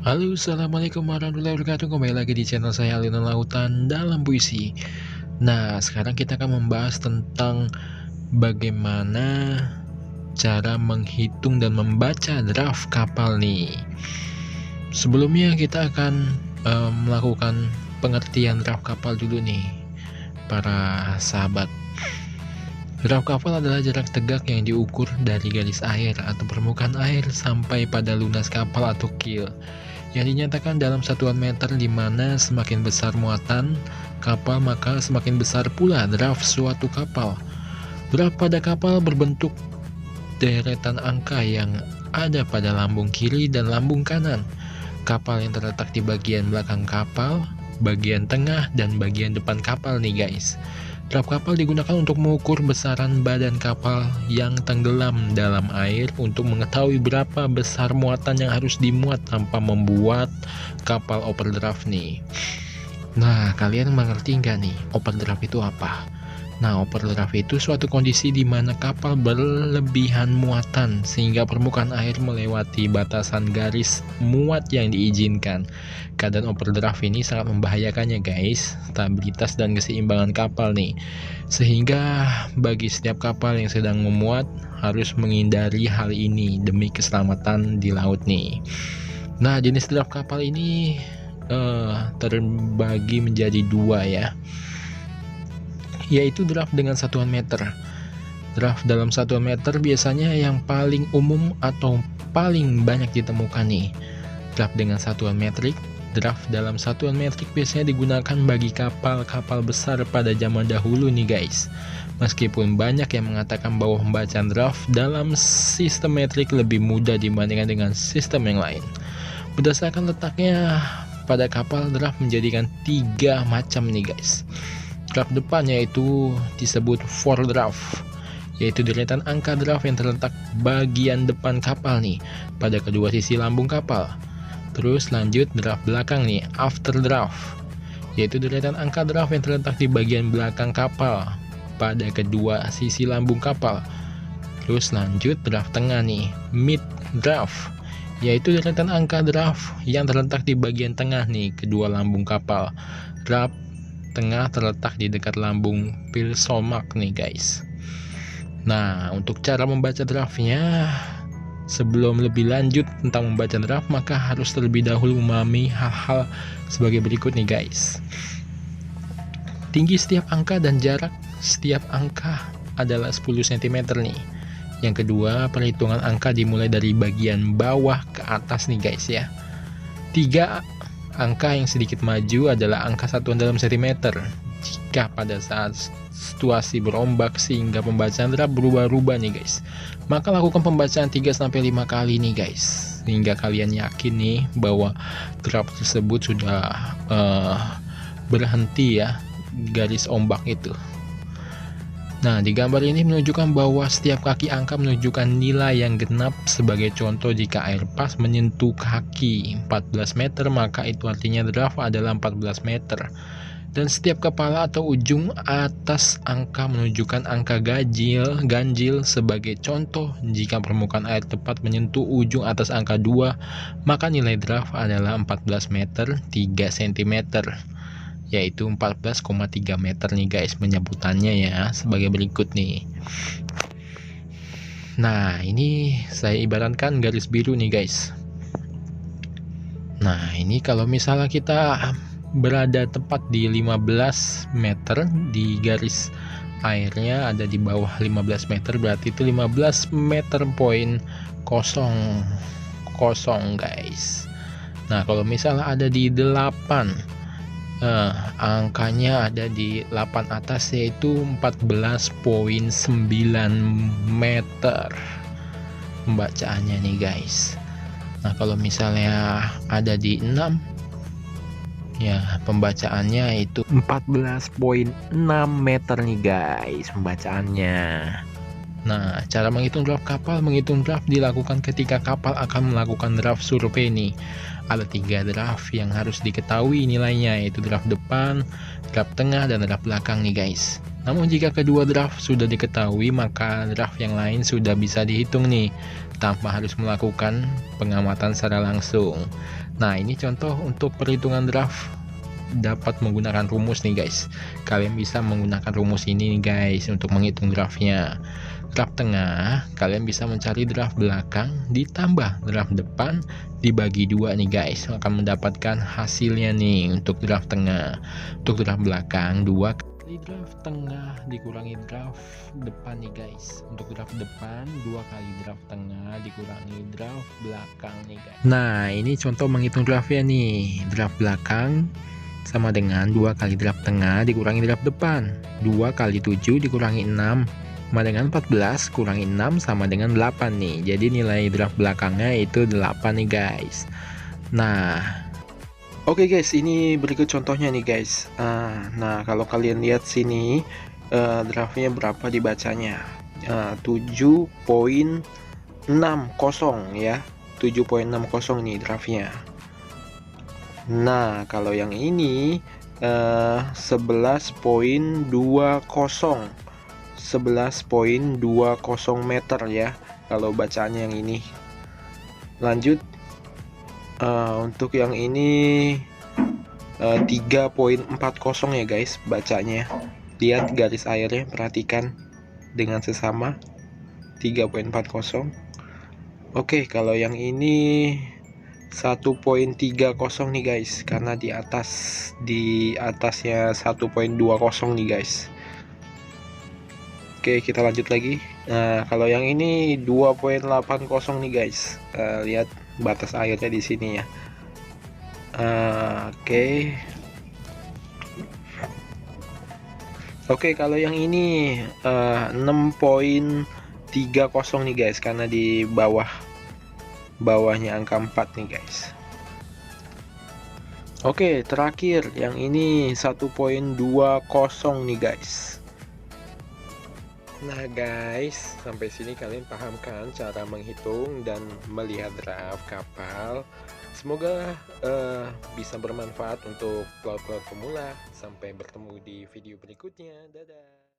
Halo, assalamualaikum warahmatullahi wabarakatuh. Kembali lagi di channel saya, Lina Lautan dalam Puisi. Nah, sekarang kita akan membahas tentang bagaimana cara menghitung dan membaca draft kapal nih. Sebelumnya kita akan melakukan pengertian draft kapal dulu nih, para sahabat. Draft kapal adalah jarak tegak yang diukur dari garis air atau permukaan air sampai pada lunas kapal atau keel, yang dinyatakan dalam satuan meter, di mana semakin besar muatan kapal maka semakin besar pula draft suatu kapal. Draft pada kapal berbentuk deretan angka yang ada pada lambung kiri dan lambung kanan kapal yang terletak di bagian belakang kapal, bagian tengah, dan bagian depan kapal nih guys. Draft kapal digunakan untuk mengukur besaran badan kapal yang tenggelam dalam air untuk mengetahui berapa besar muatan yang harus dimuat tanpa membuat kapal overdraft nih. Nah, kalian mengerti nggak nih overdraft itu apa? Nah, overdraft itu suatu kondisi di mana kapal berlebihan muatan sehingga permukaan air melewati batasan garis muat yang diizinkan. Keadaan overdraft ini sangat membahayakannya guys, stabilitas dan keseimbangan kapal nih. Sehingga bagi setiap kapal yang sedang memuat harus menghindari hal ini demi keselamatan di laut nih. Nah, jenis draft kapal ini terbagi menjadi dua ya, yaitu draft dengan satuan meter. Draft dalam satuan meter biasanya yang paling umum atau paling banyak ditemukan nih. Draft dengan satuan metrik. Draft dalam satuan metrik biasanya digunakan bagi kapal-kapal besar pada zaman dahulu nih guys. Meskipun banyak yang mengatakan bahwa pembacaan draft dalam sistem metrik lebih mudah dibandingkan dengan sistem yang lain. Berdasarkan letaknya pada kapal, draft menjadikan 3 macam nih guys. Draft depan yaitu disebut foredraft, yaitu deretan angka draft yang terletak bagian depan kapal nih pada kedua sisi lambung kapal. Terus lanjut draft belakang nih, afterdraft, yaitu deretan angka draft yang terletak di bagian belakang kapal pada kedua sisi lambung kapal. Terus lanjut draft tengah nih, mid draft, yaitu deretan angka draft yang terletak di bagian tengah nih kedua lambung kapal. Draft tengah terletak di dekat lambung pilsomak nih guys. Nah, untuk cara membaca draftnya, sebelum lebih lanjut tentang membaca draft, maka harus terlebih dahulu memahami hal-hal sebagai berikut nih guys. Tinggi setiap angka dan jarak setiap angka adalah 10 cm nih. Yang kedua, perhitungan angka dimulai dari bagian bawah ke atas nih guys ya. 3 angka yang sedikit maju adalah angka satuan dalam sentimeter. Jika pada saat situasi berombak sehingga pembacaan draft berubah-ubah nih guys, maka lakukan pembacaan 3-5 kali nih guys, sehingga kalian yakin nih bahwa draft tersebut sudah berhenti ya garis ombak itu. Nah, di gambar ini menunjukkan bahwa setiap kaki angka menunjukkan nilai yang genap. Sebagai contoh, jika air pas menyentuh kaki 14 meter, maka itu artinya draft adalah 14 meter. Dan setiap kepala atau ujung atas angka menunjukkan angka ganjil. Sebagai contoh, jika permukaan air tepat menyentuh ujung atas angka 2, maka nilai draft adalah 14 meter 3 cm, yaitu 14,3 meter nih guys penyebutannya ya, sebagai berikut nih. Nah, ini saya ibaratkan garis biru nih guys. Nah, ini kalau misalnya kita berada tepat di 15 meter, di garis airnya ada di bawah 15 meter, berarti itu 15 meter poin kosong guys. Nah, kalau misalnya ada di 8, angkanya ada di 8 atas, yaitu 14,9 meter pembacaannya nih guys. Nah, kalau misalnya ada di 6, ya pembacaannya itu 14,6 meter nih guys pembacaannya. Nah, cara menghitung draft kapal. Menghitung draft dilakukan ketika kapal akan melakukan draft survei nih. Ada 3 draft yang harus diketahui nilainya, yaitu draft depan, draft tengah, dan draft belakang nih guys. Namun jika kedua draft sudah diketahui, maka draft yang lain sudah bisa dihitung nih. tanpa harus melakukan pengamatan secara langsung. Nah, ini contoh untuk perhitungan draft dapat menggunakan rumus nih guys. Kalian bisa menggunakan rumus ini nih guys untuk menghitung draftnya. Draft tengah, kalian bisa mencari draft belakang ditambah draft depan dibagi 2 nih guys, akan mendapatkan hasilnya nih untuk draft tengah. Untuk draft belakang 2 kali draft tengah dikurangi draft depan nih guys. Untuk draft depan 2 kali draft tengah dikurangi draft belakang nih guys. Nah, ini contoh menghitung draftnya nih. Draft belakang sama dengan 2 kali draft tengah dikurangi draft depan. 2 kali 7 dikurangi 6 sama dengan 14, kurangi 6 sama dengan 8 nih. Jadi nilai draft belakangnya itu 8 nih guys. Nah, oke guys, ini berikut contohnya nih guys. Nah, kalau kalian lihat sini draftnya berapa dibacanya. 7.60 ya. 7.60 nih draftnya. Nah, kalau yang ini 11.20 meter ya kalau bacaannya yang ini. Lanjut, untuk yang ini 3.40 ya guys bacanya. Lihat garis airnya, perhatikan dengan sesama 3.40. Oke, kalau yang ini 1.30 nih guys, karena di atasnya 1.20 nih guys. Oke, kita lanjut lagi. Nah, kalau yang ini 2.80 nih guys. Lihat batas airnya di sini ya. Oke, kalau yang ini 6.30 nih guys, karena di bawahnya angka 4 nih guys. Oke, terakhir yang ini 1.20 nih guys. Nah guys, sampai sini kalian paham kan cara menghitung dan melihat draft kapal. Semoga bisa bermanfaat untuk pelaut-pelaut pemula. Sampai bertemu di video berikutnya. Dadah.